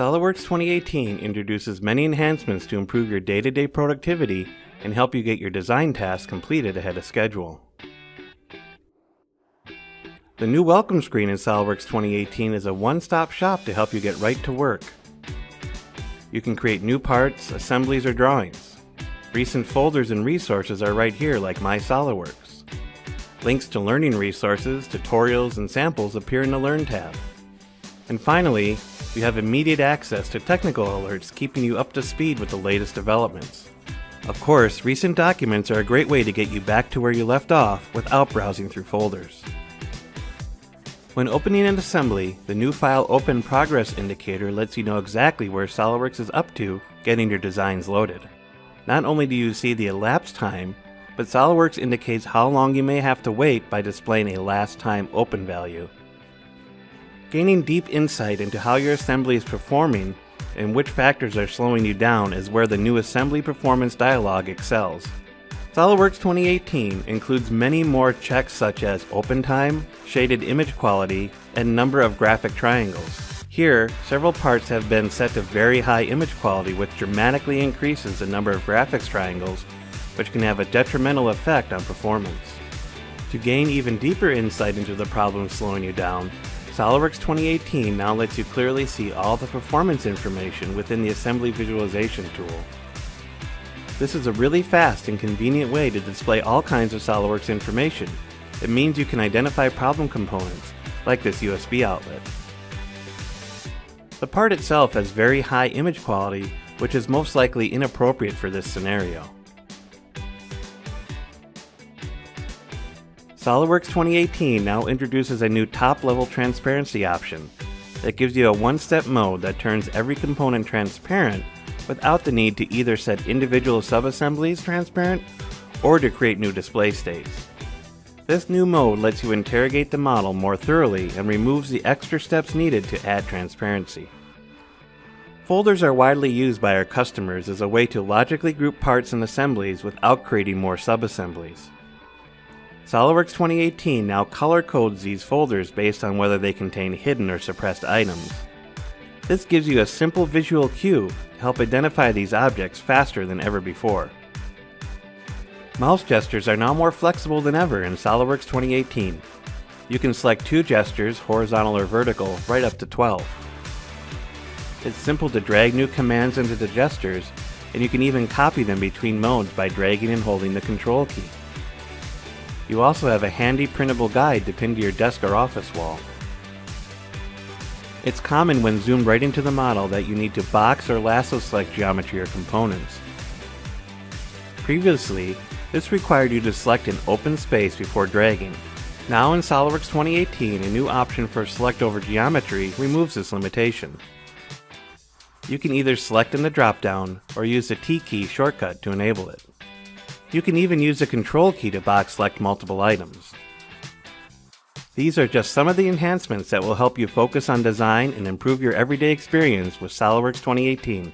SOLIDWORKS 2018 introduces many enhancements to improve your day-to-day productivity and help you get your design tasks completed ahead of schedule. The new welcome screen in SOLIDWORKS 2018 is a one-stop shop to help you get right to work. You can create new parts, assemblies, or drawings. Recent folders and resources are right here, like My SOLIDWORKS. Links to learning resources, tutorials, and samples appear in the Learn tab. And finally, you have immediate access to technical alerts keeping you up to speed with the latest developments. Of course, recent documents are a great way to get you back to where you left off without browsing through folders. When opening an assembly, the new File Open Progress indicator lets you know exactly where SOLIDWORKS is up to getting your designs loaded. Not only do you see the elapsed time, but SOLIDWORKS indicates how long you may have to wait by displaying a last time open value. Gaining deep insight into how your assembly is performing and which factors are slowing you down is where the new Assembly Performance dialog excels. SOLIDWORKS 2018 includes many more checks such as open time, shaded image quality, and number of graphic triangles. Here, several parts have been set to very high image quality, which dramatically increases the number of graphics triangles, which can have a detrimental effect on performance. To gain even deeper insight into the problems slowing you down, SOLIDWORKS 2018 now lets you clearly see all the performance information within the Assembly Visualization tool. This is a really fast and convenient way to display all kinds of SOLIDWORKS information. It means you can identify problem components, like this USB outlet. The part itself has very high image quality, which is most likely inappropriate for this scenario. SOLIDWORKS 2018 now introduces a new top-level transparency option that gives you a one-step mode that turns every component transparent without the need to either set individual sub-assemblies transparent or to create new display states. This new mode lets you interrogate the model more thoroughly and removes the extra steps needed to add transparency. Folders are widely used by our customers as a way to logically group parts and assemblies without creating more sub-assemblies. SOLIDWORKS 2018 now color codes these folders based on whether they contain hidden or suppressed items. This gives you a simple visual cue to help identify these objects faster than ever before. Mouse gestures are now more flexible than ever in SOLIDWORKS 2018. You can select 2 gestures, horizontal or vertical, right up to 12. It's simple to drag new commands into the gestures, and you can even copy them between modes by dragging and holding the Control key. You also have a handy printable guide to pin to your desk or office wall. It's common when zoomed right into the model that you need to box or lasso select geometry or components. Previously, this required you to select an open space before dragging. Now in SOLIDWORKS 2018, a new option for Select Over Geometry removes this limitation. You can either select in the drop-down or use the T key shortcut to enable it. You can even use the Control key to box select multiple items. These are just some of the enhancements that will help you focus on design and improve your everyday experience with SOLIDWORKS 2018.